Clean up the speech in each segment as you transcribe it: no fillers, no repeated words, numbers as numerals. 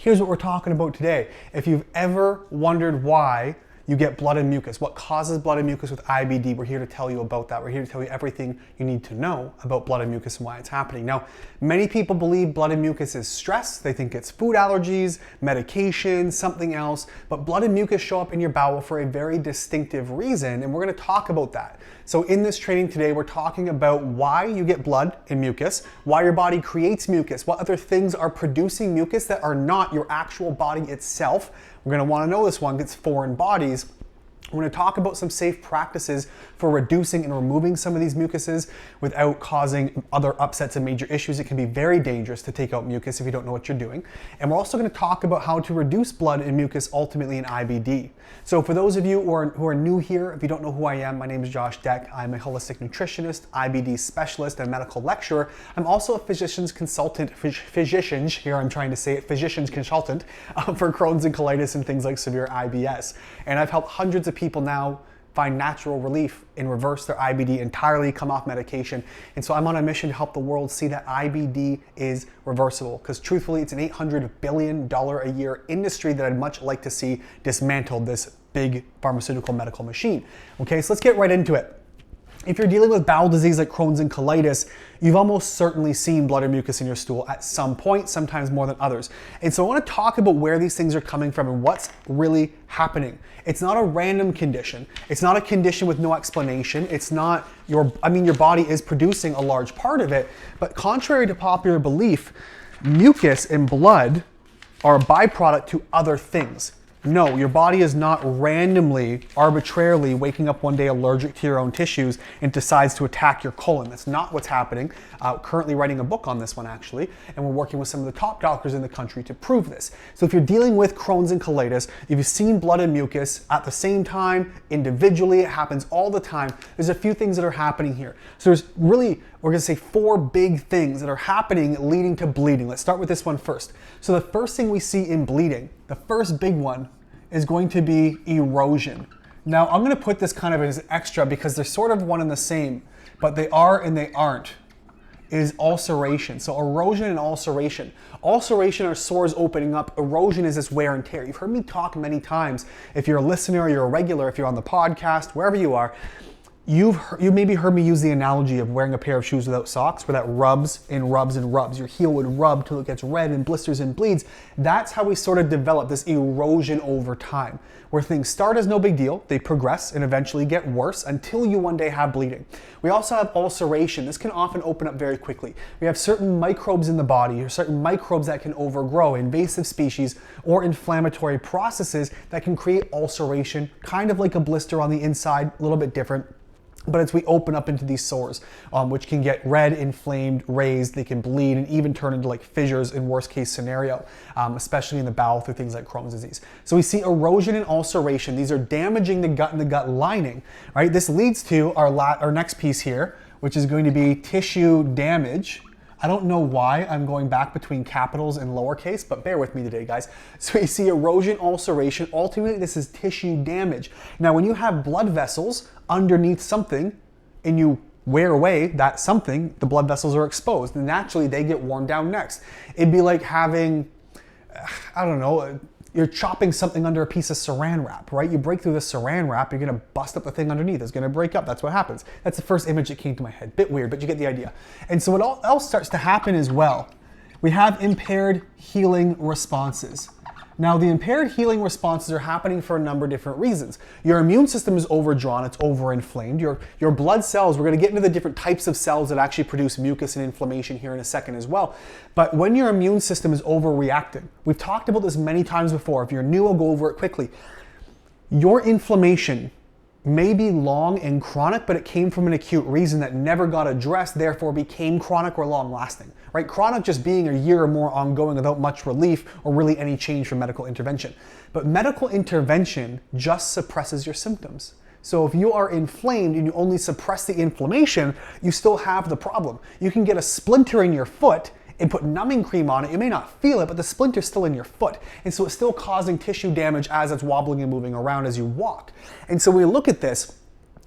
here's what we're talking about today. If you've ever wondered why you get blood and mucus, what causes blood and mucus with IBD, we're here to tell you about that. We're here to tell you everything you need to know about blood and mucus and why it's happening. Now, many people believe blood and mucus is stress. They think it's food allergies, medication, something else, but blood and mucus show up in your bowel for a very distinctive reason, and we're gonna talk about that. So in this training today, we're talking about why you get blood and mucus, why your body creates mucus, what other things are producing mucus that are not your actual body itself. We're gonna wanna know this one, it's foreign bodies. We're going to talk about some safe practices for reducing and removing some of these mucuses without causing other upsets and major issues. It can be very dangerous to take out mucus if you don't know what you're doing. And we're also going to talk about how to reduce blood and mucus ultimately in IBD. So for those of you who are new here, if you don't know who I am, my name is Josh Deck. I'm a holistic nutritionist, IBD specialist, and medical lecturer. I'm also a physician's consultant, physician's consultant for Crohn's and colitis and things like severe IBS. And I've helped hundreds of people now find natural relief and reverse their IBD entirely, come off medication. And so I'm on a mission to help the world see that IBD is reversible, because truthfully, it's an $800 billion a year industry that I'd much like to see dismantled, this big pharmaceutical medical machine. Okay, so let's get right into it. If you're dealing with bowel disease like Crohn's and colitis, you've almost certainly seen blood or mucus in your stool at some point, sometimes more than others. And so I want to talk about where these things are coming from and what's really happening. It's not a random condition. It's not a condition with no explanation. It's not your body is producing a large part of it, but contrary to popular belief, mucus and blood are a byproduct to other things. No, your body is not randomly, arbitrarily waking up one day allergic to your own tissues and decides to attack your colon. That's not what's happening. Currently writing a book on this one actually, and we're working with some of the top doctors in the country to prove this. So if you're dealing with Crohn's and colitis, if you've seen blood and mucus at the same time, individually, it happens all the time, there's a few things that are happening here. So there's really, we're gonna say 4 big things that are happening leading to bleeding. Let's start with this one first. So the first thing we see in bleeding, the first big one, is going to be erosion. Now I'm gonna put this kind of as extra because they're sort of one and the same, but they are and they aren't, is ulceration. So erosion and ulceration. Ulceration are sores opening up. Erosion is this wear and tear. You've heard me talk many times. If you're a listener, you're a regular, if you're on the podcast, wherever you are, you maybe heard me use the analogy of wearing a pair of shoes without socks, where that rubs and rubs and rubs. Your heel would rub till it gets red and blisters and bleeds. That's how we sort of develop this erosion over time, where things start as no big deal, they progress and eventually get worse until you one day have bleeding. We also have ulceration. This can often open up very quickly. We have certain microbes in the body, or certain microbes that can overgrow, invasive species or inflammatory processes that can create ulceration, kind of like a blister on the inside, a little bit different. But it's we open up into these sores, which can get red, inflamed, raised, they can bleed, and even turn into like fissures in worst case scenario, especially in the bowel through things like Crohn's disease. So we see erosion and ulceration. These are damaging the gut and the gut lining, right? This leads to our next piece here, which is going to be tissue damage. I don't know why I'm going back between capitals and lowercase, but bear with me today, guys. So you see erosion, ulceration, ultimately this is tissue damage. Now, when you have blood vessels underneath something and you wear away that something, the blood vessels are exposed and naturally they get worn down next. It'd be like having, I don't know, you're chopping something under a piece of saran wrap, right? You break through the saran wrap, you're gonna bust up the thing underneath. It's gonna break up, that's what happens. That's the first image that came to my head. Bit weird, but you get the idea. And so what else starts to happen as well, we have impaired healing responses. Now, the impaired healing responses are happening for a number of different reasons. Your immune system is overdrawn, it's overinflamed. Your blood cells, we're gonna get into the different types of cells that actually produce mucus and inflammation here in a second as well. But when your immune system is overreacting, we've talked about this many times before. If you're new, I'll go over it quickly. Your inflammation may be long and chronic, but it came from an acute reason that never got addressed, therefore became chronic or long lasting, right? Chronic just being a year or more ongoing without much relief or really any change from medical intervention. But medical intervention just suppresses your symptoms. So if you are inflamed and you only suppress the inflammation, you still have the problem. You can get a splinter in your foot and put numbing cream on it. You may not feel it, but the splinter's still in your foot. And so it's still causing tissue damage as it's wobbling and moving around as you walk. And so when we look at this,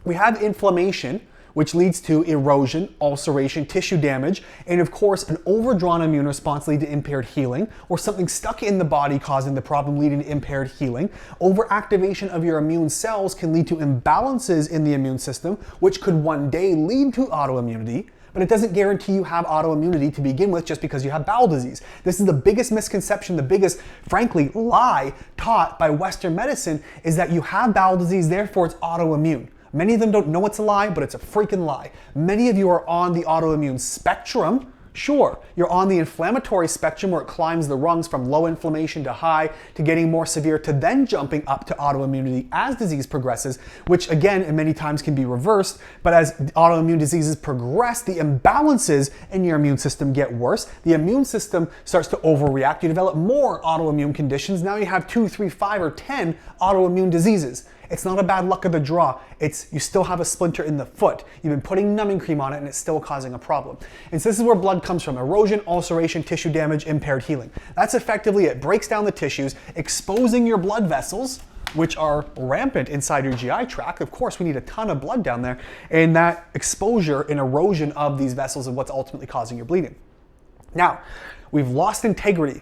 we have inflammation, which leads to erosion, ulceration, tissue damage, and of course, an overdrawn immune response leading to impaired healing, or something stuck in the body causing the problem leading to impaired healing. Overactivation of your immune cells can lead to imbalances in the immune system, which could one day lead to autoimmunity. But it doesn't guarantee you have autoimmunity to begin with just because you have bowel disease. This is the biggest misconception, the biggest, frankly, lie taught by Western medicine is that you have bowel disease, therefore it's autoimmune. Many of them don't know it's a lie, but it's a freaking lie. Many of you are on the autoimmune spectrum. Sure, you're on the inflammatory spectrum where it climbs the rungs from low inflammation to high to getting more severe to then jumping up to autoimmunity as disease progresses, which again, and many times can be reversed. But as autoimmune diseases progress, the imbalances in your immune system get worse. The immune system starts to overreact. You develop more autoimmune conditions. Now you have 2, 3, 5, or 10 autoimmune diseases. It's not a bad luck of the draw. It's you still have a splinter in the foot. You've been putting numbing cream on it and it's still causing a problem. And so this is where blood comes from: erosion, ulceration, tissue damage, impaired healing. That's effectively it. Breaks down the tissues, exposing your blood vessels, which are rampant inside your GI tract. Of course, we need a ton of blood down there. And that exposure and erosion of these vessels is what's ultimately causing your bleeding. Now, we've lost integrity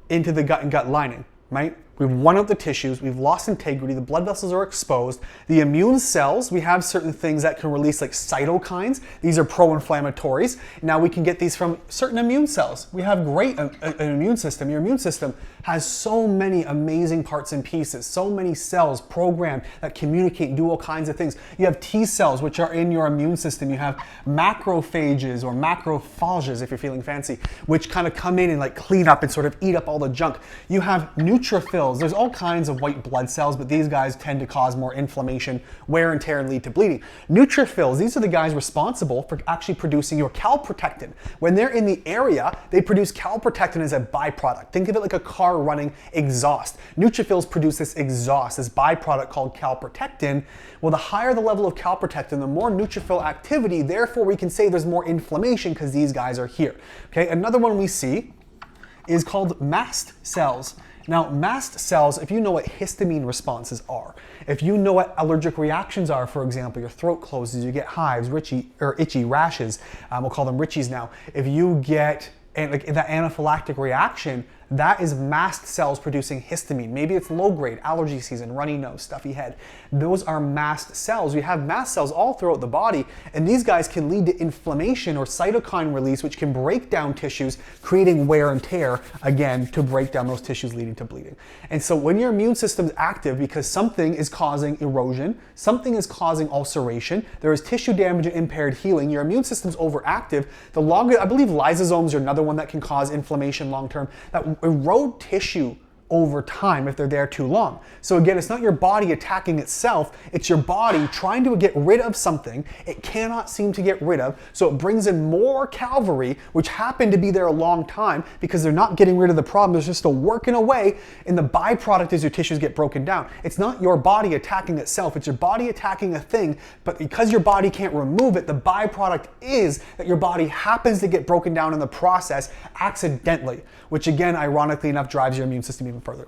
into the gut and gut lining, right? We've won out the tissues, we've lost integrity, the blood vessels are exposed. The immune cells, we have certain things that can release like cytokines. These are pro-inflammatories. Now we can get these from certain immune cells. We have great an immune system. Your immune system has so many amazing parts and pieces, so many cells programmed that communicate and do all kinds of things. You have T cells, which are in your immune system. You have macrophages or macrophages, if you're feeling fancy, which kind of come in and like clean up and sort of eat up all the junk. You have neutrophils. There's all kinds of white blood cells, but these guys tend to cause more inflammation, wear and tear, and lead to bleeding. Neutrophils, these are the guys responsible for actually producing your calprotectin. When they're in the area, they produce calprotectin as a byproduct. Think of it like a car running exhaust. Neutrophils produce this exhaust, this byproduct called calprotectin. Well, the higher the level of calprotectin, the more neutrophil activity, therefore we can say there's more inflammation because these guys are here. Okay, another one we see is called mast cells. Now, mast cells, if you know what histamine responses are, if you know what allergic reactions are, for example, your throat closes, you get hives, itchy rashes, we'll call them Richies now. If you get that anaphylactic reaction, that is mast cells producing histamine. Maybe it's low grade, allergy season, runny nose, stuffy head. Those are mast cells. We have mast cells all throughout the body, and these guys can lead to inflammation or cytokine release, which can break down tissues, creating wear and tear, again, to break down those tissues leading to bleeding. And so when your immune system's active because something is causing erosion, something is causing ulceration, there is tissue damage and impaired healing, your immune system's overactive, the longer, I believe lysosomes are another one that can cause inflammation long term, that erode tissue over time if they're there too long. So again, it's not your body attacking itself, it's your body trying to get rid of something it cannot seem to get rid of, so it brings in more cavalry, which happen to be there a long time because they're not getting rid of the problem, they're just still working away, and the byproduct is your tissues get broken down. It's not your body attacking itself, it's your body attacking a thing, but because your body can't remove it, the byproduct is that your body happens to get broken down in the process accidentally, which again, ironically enough, drives your immune system even further.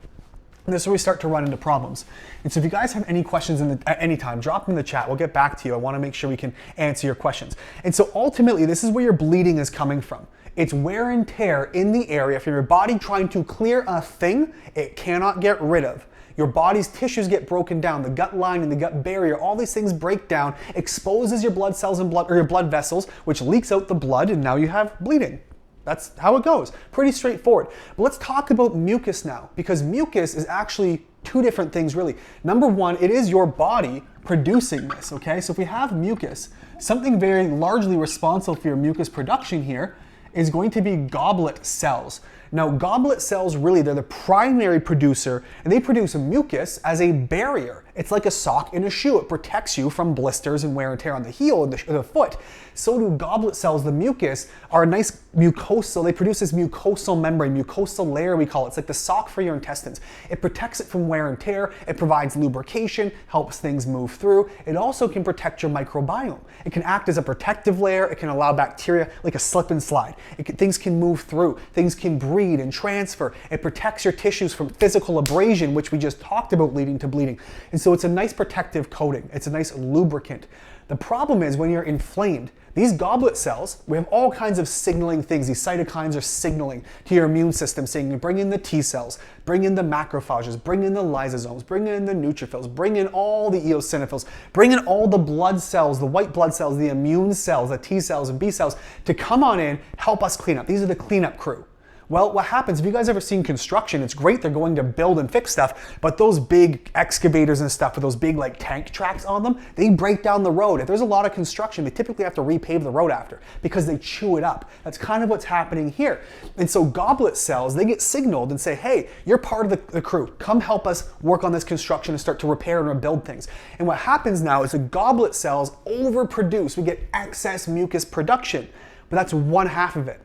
And this is where we start to run into problems. And so if you guys have any questions at any time, drop them in the chat. We'll get back to you. I want to make sure we can answer your questions. And so ultimately, this is where your bleeding is coming from. It's wear and tear in the area from your body trying to clear a thing it cannot get rid of. Your body's tissues get broken down, the gut lining, the gut barrier, all these things break down, exposes your blood cells and your blood vessels, which leaks out the blood, and now you have bleeding. That's how it goes. Pretty straightforward. But let's talk about mucus now, because mucus is actually two different things really. Number one, it is your body producing this, okay? So if we have mucus, something very largely responsible for your mucus production here is going to be goblet cells. Now, goblet cells, really, they're the primary producer, and they produce mucus as a barrier. It's like a sock in a shoe. It protects you from blisters and wear and tear on the heel and the foot. So do goblet cells. The mucus are a nice mucosal. They produce this mucosal membrane, mucosal layer we call it. It's like the sock for your intestines. It protects it from wear and tear. It provides lubrication, helps things move through. It also can protect your microbiome. It can act as a protective layer. It can allow bacteria, like a slip and slide. Things can move through. Things can breed and transfer. It protects your tissues from physical abrasion, which we just talked about leading to bleeding. And so it's a nice protective coating. It's a nice lubricant. The problem is when you're inflamed, these goblet cells, we have all kinds of signaling things. These cytokines are signaling to your immune system, saying bring in the T cells, bring in the macrophages, bring in the lysosomes, bring in the neutrophils, bring in all the eosinophils, bring in all the blood cells, the white blood cells, the immune cells, the T cells and B cells to come on in, help us clean up. These are the cleanup crew. Well, what happens, if you guys ever seen construction, it's great, they're going to build and fix stuff, but those big excavators and stuff with those big like tank tracks on them, they break down the road. If there's a lot of construction, they typically have to repave the road after because they chew it up. That's kind of what's happening here. And so goblet cells, they get signaled and say, hey, you're part of the crew. Come help us work on this construction and start to repair and rebuild things. And what happens now is the goblet cells overproduce. We get excess mucus production, but that's one half of it.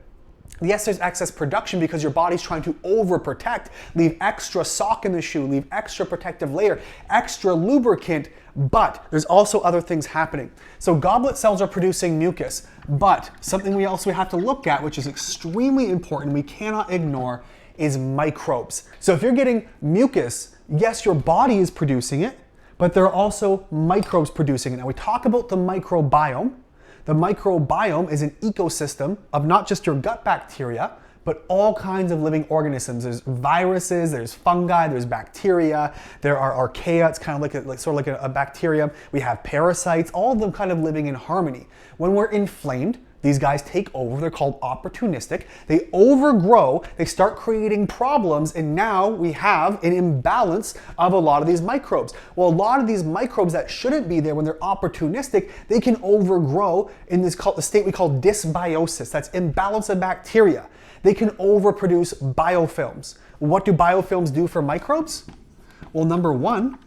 Yes, there's excess production because your body's trying to overprotect, leave extra sock in the shoe, leave extra protective layer, extra lubricant, but there's also other things happening. So goblet cells are producing mucus, but something we also have to look at, which is extremely important, we cannot ignore, is microbes. So if you're getting mucus, yes, your body is producing it, but there are also microbes producing it. Now we talk about the microbiome. The microbiome is an ecosystem of not just your gut bacteria, but all kinds of living organisms. There's viruses, there's fungi, there's bacteria, there are archaea, it's kind of like a bacterium. We have parasites, all of them kind of living in harmony. When we're inflamed, these guys take over, they're called opportunistic. They overgrow, they start creating problems, and now we have an imbalance of a lot of these microbes. Well, a lot of these microbes that shouldn't be there when they're opportunistic, they can overgrow in this the state we call dysbiosis. That's imbalance of bacteria. They can overproduce biofilms. What do biofilms do for microbes? Well, number one,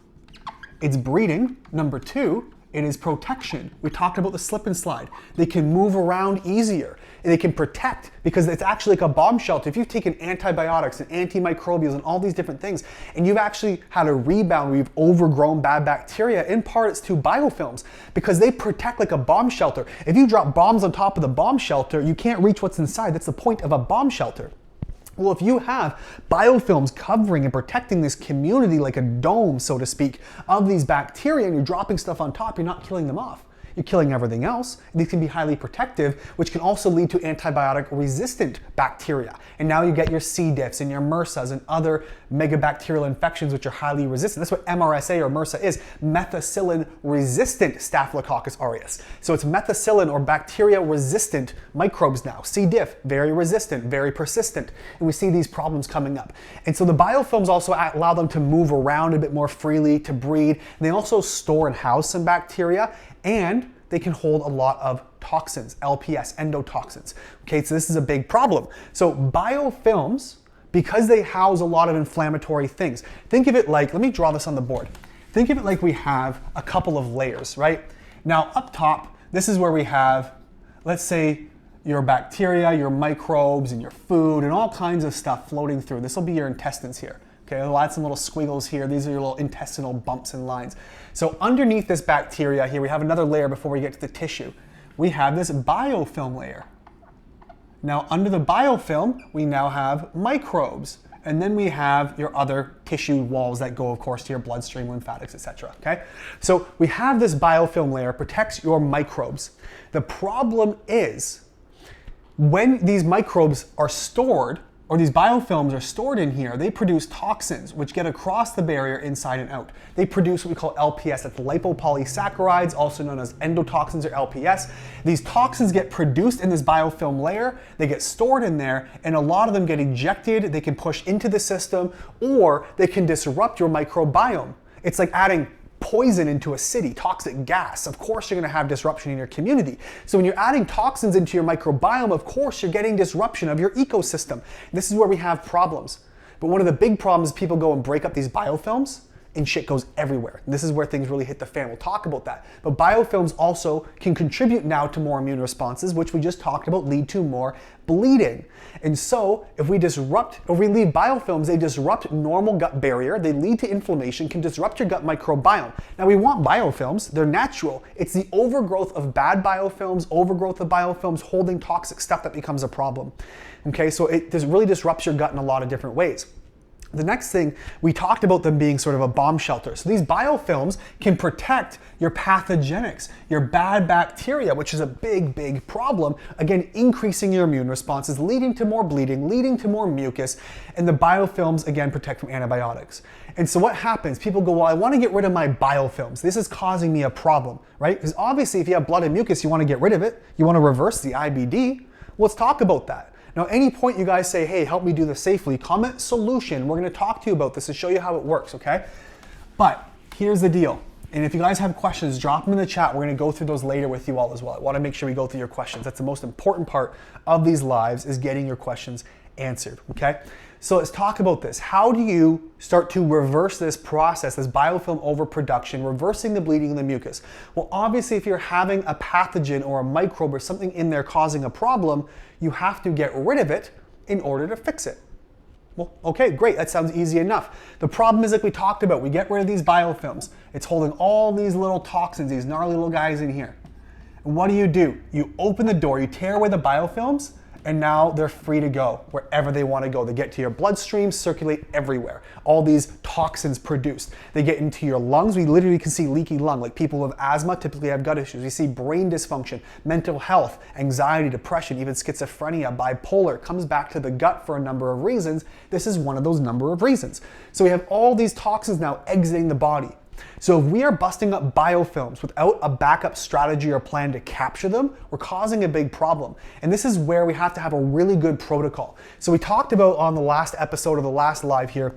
it's breeding. Number two, it is protection. We talked about the slip and slide. They can move around easier and they can protect because it's actually like a bomb shelter. If you've taken antibiotics and antimicrobials and all these different things and you've actually had a rebound where you've overgrown bad bacteria, in part it's to biofilms because they protect like a bomb shelter. If you drop bombs on top of the bomb shelter, you can't reach what's inside. That's the point of a bomb shelter. Well, if you have biofilms covering and protecting this community like a dome, so to speak, of these bacteria, and you're dropping stuff on top, you're not killing them off. You're killing everything else. These can be highly protective, which can also lead to antibiotic-resistant bacteria. And now you get your C. diffs and your MRSAs and other megabacterial infections which are highly resistant. That's what MRSA or MRSA is, methicillin-resistant Staphylococcus aureus. So it's methicillin or bacteria-resistant microbes now. C. diff, very resistant, very persistent. And we see these problems coming up. And so the biofilms also allow them to move around a bit more freely, to breed. And they also store and house some bacteria, and they can hold a lot of toxins, LPS, endotoxins. Okay, so this is a big problem. So biofilms, because they house a lot of inflammatory things, think of it like, let me draw this on the board. Think of it like we have a couple of layers, right? Now up top, this is where we have, let's say, your bacteria, your microbes, and your food, and all kinds of stuff floating through. This will be your intestines here. Okay, I'll add some little squiggles here. These are your little intestinal bumps and lines. So underneath this bacteria here, we have another layer before we get to the tissue. We have this biofilm layer. Now under the biofilm, we now have microbes. And then we have your other tissue walls that go, of course, to your bloodstream, lymphatics, etc. Okay? So we have this biofilm layer, protects your microbes. The problem is, when these microbes are stored, or these biofilms are stored in here, they produce toxins which get across the barrier inside and out. They produce what we call LPS, that's lipopolysaccharides, also known as endotoxins or LPS. These toxins get produced in this biofilm layer, they get stored in there, and a lot of them get ejected, they can push into the system, or they can disrupt your microbiome. It's like adding poison into a city, toxic gas. Of course you're going to have disruption in your community. So when you're adding toxins into your microbiome, of course you're getting disruption of your ecosystem. This is where we have problems. But one of the big problems is people go and break up these biofilms and shit goes everywhere. This is where things really hit the fan. We'll talk about that. But biofilms also can contribute now to more immune responses, which we just talked about lead to more bleeding. And so if we leave biofilms, they disrupt normal gut barrier, they lead to inflammation, can disrupt your gut microbiome. Now we want biofilms, they're natural. It's the overgrowth of bad biofilms, overgrowth of biofilms holding toxic stuff that becomes a problem. Okay, so it really disrupts your gut in a lot of different ways. The next thing, we talked about them being sort of a bomb shelter. So these biofilms can protect your pathogenics, your bad bacteria, which is a big, big problem. Again, increasing your immune responses, leading to more bleeding, leading to more mucus, and the biofilms, again, protect from antibiotics. And so what happens? People go, well, I want to get rid of my biofilms. This is causing me a problem, right? Because obviously if you have blood and mucus, you want to get rid of it. You want to reverse the IBD. Well, let's talk about that. Now, any point you guys say, hey, help me do this safely, comment solution. We're going to talk to you about this and show you how it works, okay? But here's the deal. And if you guys have questions, drop them in the chat. We're going to go through those later with you all as well. I want to make sure we go through your questions. That's the most important part of these lives, is getting your questions answered, okay? So let's talk about this. How do you start to reverse this process, this biofilm overproduction, reversing the bleeding and the mucus? Well, obviously, if you're having a pathogen or a microbe or something in there causing a problem, you have to get rid of it in order to fix it. Well, okay, great, that sounds easy enough. The problem is, like we talked about, we get rid of these biofilms. It's holding all these little toxins, these gnarly little guys in here. And what do? You open the door, you tear away the biofilms, and now they're free to go wherever they want to go. They get to your bloodstream, circulate everywhere. All these toxins produced. They get into your lungs. We literally can see leaky lung. Like people with asthma typically have gut issues. We see brain dysfunction, mental health, anxiety, depression, even schizophrenia, bipolar. Comes back to the gut for a number of reasons. This is one of those number of reasons. So we have all these toxins now exiting the body. So if we are busting up biofilms without a backup strategy or plan to capture them, we're causing a big problem. And this is where we have to have a really good protocol. So we talked about on the last episode of the last live here,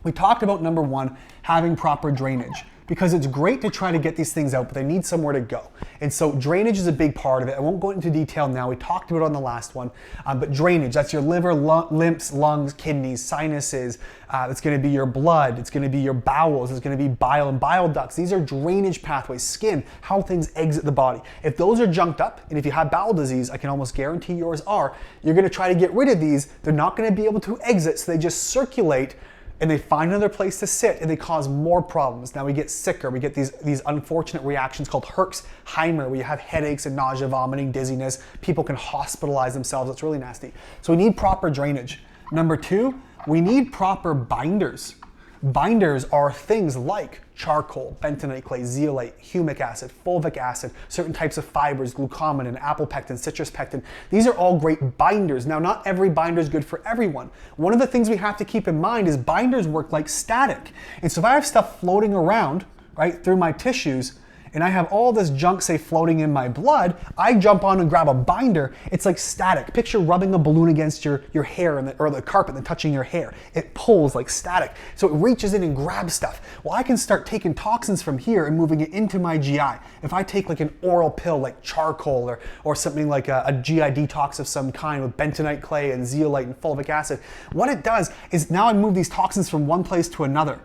we talked about number one, having proper drainage. Because it's great to try to get these things out, but they need somewhere to go. And so drainage is a big part of it. I won't go into detail now. We talked about it on the last one. But drainage, that's your liver, lymphs, lungs, kidneys, sinuses. It's going to be your blood. It's going to be your bowels. It's going to be bile and bile ducts. These are drainage pathways, skin, how things exit the body. If those are junked up, and if you have bowel disease, I can almost guarantee yours are, you're going to try to get rid of these. They're not going to be able to exit, so they just circulate and they find another place to sit, and they cause more problems. Now we get sicker. We get these unfortunate reactions called Herxheimer, where you have headaches and nausea, vomiting, dizziness. People can hospitalize themselves. It's really nasty. So we need proper drainage. Number two, we need proper binders. Binders are things like charcoal, bentonite clay, zeolite, humic acid, fulvic acid, certain types of fibers, glucosamine, apple pectin, citrus pectin. These are all great binders. Now, not every binder is good for everyone. One of the things we have to keep in mind is binders work like static. And so if I have stuff floating around, right, through my tissues, and I have all this junk, say, floating in my blood, I jump on and grab a binder, it's like static. Picture rubbing a balloon against your hair or the carpet and touching your hair. It pulls like static. So it reaches in and grabs stuff. Well, I can start taking toxins from here and moving it into my GI. If I take like an oral pill like charcoal or something like a GI detox of some kind with bentonite clay and zeolite and fulvic acid, what it does is now I move these toxins from one place to another.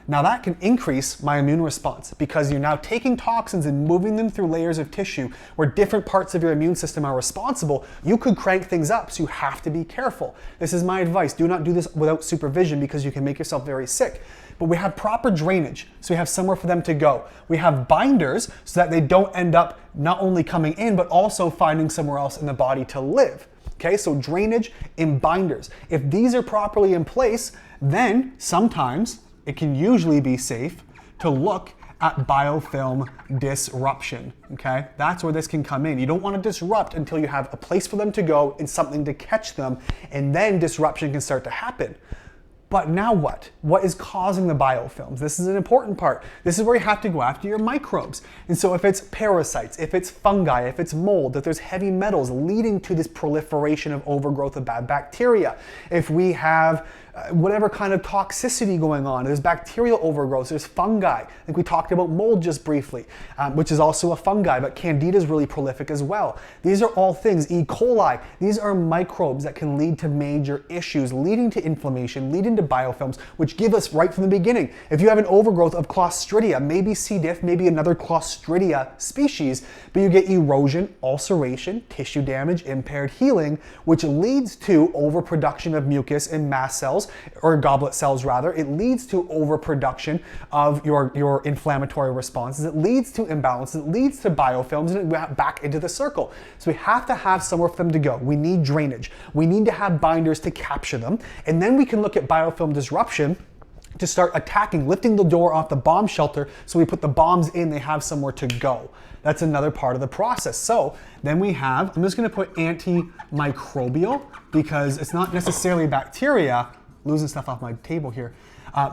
Now that can increase my immune response because you're now taking toxins and moving them through layers of tissue where different parts of your immune system are responsible. You could crank things up, so you have to be careful. This is my advice. Do not do this without supervision because you can make yourself very sick. But we have proper drainage, so we have somewhere for them to go. We have binders so that they don't end up not only coming in, but also finding somewhere else in the body to live. Okay, so drainage and binders. If these are properly in place, then sometimes it can usually be safe to look at biofilm disruption, okay? That's where this can come in. You don't want to disrupt until you have a place for them to go and something to catch them, and then disruption can start to happen. But now what? What is causing the biofilms? This is an important part. This is where you have to go after your microbes. And so if it's parasites, if it's fungi, if it's mold, if there's heavy metals leading to this proliferation of overgrowth of bad bacteria, if we have whatever kind of toxicity going on, there's bacterial overgrowth, there's fungi. I think we talked about mold just briefly, which is also a fungi, but Candida is really prolific as well. These are all things, E. coli, these are microbes that can lead to major issues, leading to inflammation, leading to biofilms, which give us right from the beginning. If you have an overgrowth of Clostridia, maybe C. diff, maybe another Clostridia species, but you get erosion, ulceration, tissue damage, impaired healing, which leads to overproduction of mucus and mast cells, or goblet cells rather. It leads to overproduction of your inflammatory responses. It leads to imbalances. It leads to biofilms, and it back into the circle. So we have to have somewhere for them to go. We need drainage. We need to have binders to capture them, and then we can look at biofilm biofilm disruption to start attacking, lifting the door off the bomb shelter, so we put the bombs in, they have somewhere to go. That's another part of the process. So then we have, I'm just gonna put antimicrobial, because it's not necessarily bacteria, losing stuff off my table here,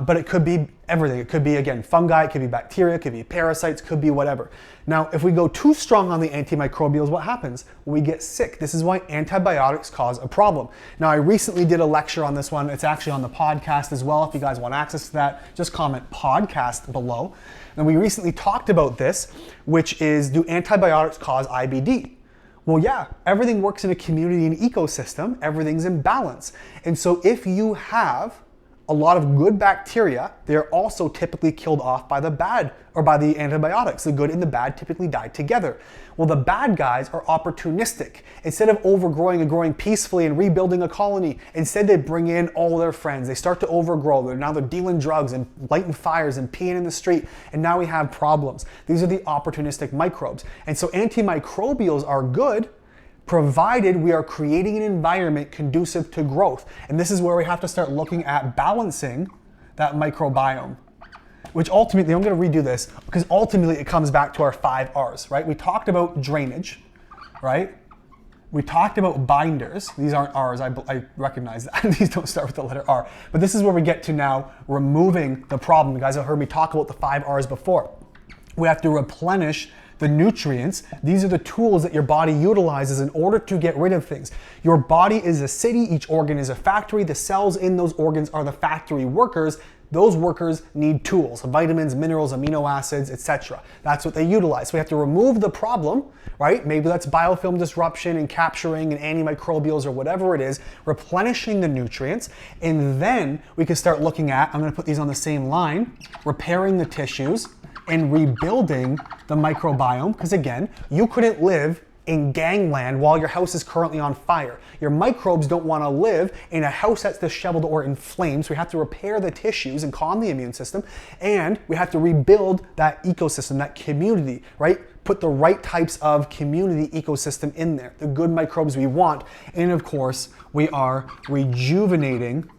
but it could be everything. It could be, again, fungi, it could be bacteria, it could be parasites, could be whatever. Now, if we go too strong on the antimicrobials, what happens? We get sick. This is why antibiotics cause a problem. Now, I recently did a lecture on this one. It's actually on the podcast as well. If you guys want access to that, just comment podcast below. And we recently talked about this, which is, do antibiotics cause IBD? Well, yeah, everything works in a community and ecosystem. Everything's in balance. And so if you have a lot of good bacteria, they're also typically killed off by the bad, or by the antibiotics. The good and the bad typically die together. Well, the bad guys are opportunistic. Instead of overgrowing and growing peacefully and rebuilding a colony, instead they bring in all their friends. They start to overgrow. Now they're dealing drugs and lighting fires and peeing in the street, and now we have problems. These are the opportunistic microbes. And so antimicrobials are good, provided we are creating an environment conducive to growth. And this is where we have to start looking at balancing that microbiome, which ultimately, I'm going to redo this, because ultimately it comes back to our 5 R's, right? We talked about drainage, right? We talked about binders. These aren't R's, I recognize that. These don't start with the letter R. But this is where we get to now removing the problem. You guys have heard me talk about the 5 R's before. We have to replenish the nutrients. These are the tools that your body utilizes in order to get rid of things. Your body is a city, each organ is a factory. The cells in those organs are the factory workers. Those workers need tools, vitamins, minerals, amino acids, etc. That's what they utilize. So we have to remove the problem, right? Maybe that's biofilm disruption and capturing and antimicrobials or whatever it is, replenishing the nutrients, and then we can start looking at, I'm gonna put these on the same line, repairing the tissues, and rebuilding the microbiome, because again, you couldn't live in gangland while your house is currently on fire. Your microbes don't want to live in a house that's disheveled or in flames. We have to repair the tissues and calm the immune system, and we have to rebuild that ecosystem, that community, right? Put the right types of community ecosystem in there, the good microbes we want, and of course, we are rejuvenating.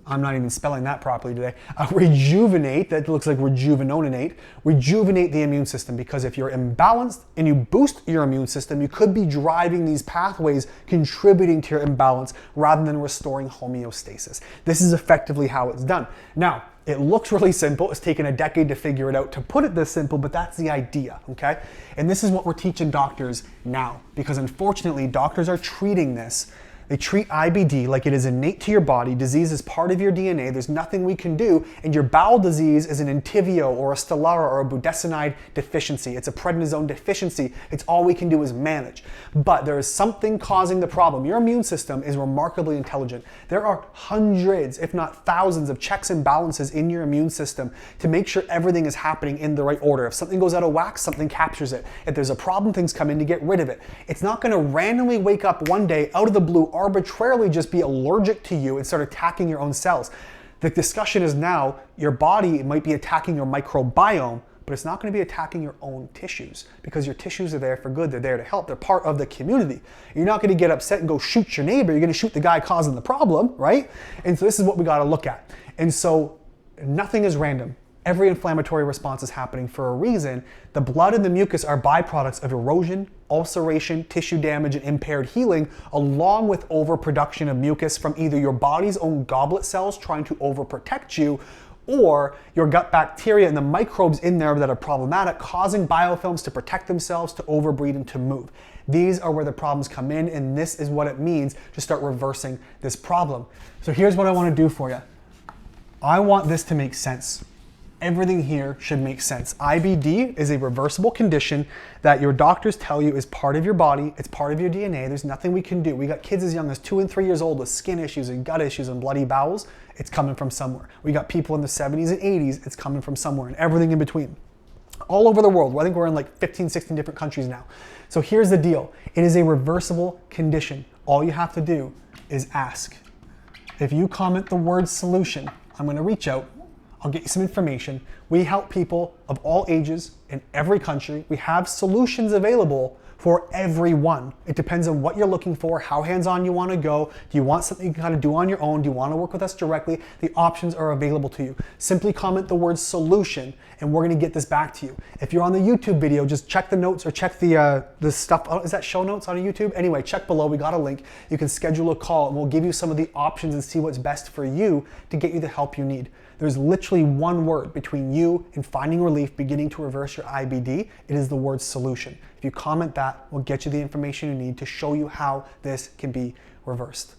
I'm not even spelling that properly today. Rejuvenate, that looks like rejuvenate the immune system, because if you're imbalanced and you boost your immune system, you could be driving these pathways contributing to your imbalance rather than restoring homeostasis. This is effectively how it's done. Now, it looks really simple. It's taken a decade to figure it out to put it this simple, but that's the idea, okay? And this is what we're teaching doctors now, because unfortunately, doctors are treating this. They treat IBD like it is innate to your body. Disease is part of your DNA. There's nothing we can do. And your bowel disease is an Entyvio or a Stelara or a budesonide deficiency. It's a prednisone deficiency. It's all we can do is manage. But there is something causing the problem. Your immune system is remarkably intelligent. There are hundreds, if not thousands, of checks and balances in your immune system to make sure everything is happening in the right order. If something goes out of whack, something captures it. If there's a problem, things come in to get rid of it. It's not going to randomly wake up one day out of the blue, arbitrarily just be allergic to you and start attacking your own cells. The discussion is now your body might be attacking your microbiome, but it's not going to be attacking your own tissues, because your tissues are there for good. They're there to help. They're part of the community. You're not going to get upset and go shoot your neighbor. You're going to shoot the guy causing the problem, right? And so this is what we got to look at. And so nothing is random. Every inflammatory response is happening for a reason. The blood and the mucus are byproducts of erosion, ulceration, tissue damage, and impaired healing, along with overproduction of mucus from either your body's own goblet cells trying to overprotect you, or your gut bacteria and the microbes in there that are problematic, causing biofilms to protect themselves, to overbreed, and to move. These are where the problems come in, and this is what it means to start reversing this problem. So here's what I want to do for you. I want this to make sense. Everything here should make sense. IBD is a reversible condition that your doctors tell you is part of your body. It's part of your DNA. There's nothing we can do. We got kids as young as 2 and 3 years old with skin issues and gut issues and bloody bowels. It's coming from somewhere. We got people in the 70s and 80s. It's coming from somewhere, and everything in between. All over the world. I think we're in like 15, 16 different countries now. So here's the deal. It is a reversible condition. All you have to do is ask. If you comment the word solution, I'm going to reach out. I'll get you some information. We help people of all ages in every country. We have solutions available for everyone. It depends on what you're looking for, how hands-on you want to go. Do you want something you can kind of do on your own? Do you want to work with us directly? The options are available to you. Simply comment the word solution and we're going to get this back to you. If you're on the YouTube video, just check the notes or check the stuff. Oh, is that show notes on YouTube? Anyway, check below. We got a link. You can schedule a call and we'll give you some of the options and see what's best for you to get you the help you need. There's literally one word between you and finding relief, beginning to reverse your IBD. It is the word solution. If you comment that, we'll get you the information you need to show you how this can be reversed.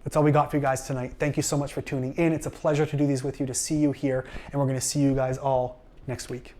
That's all we got for you guys tonight. Thank you so much for tuning in. It's a pleasure to do these with you, to see you here, and we're going to see you guys all next week.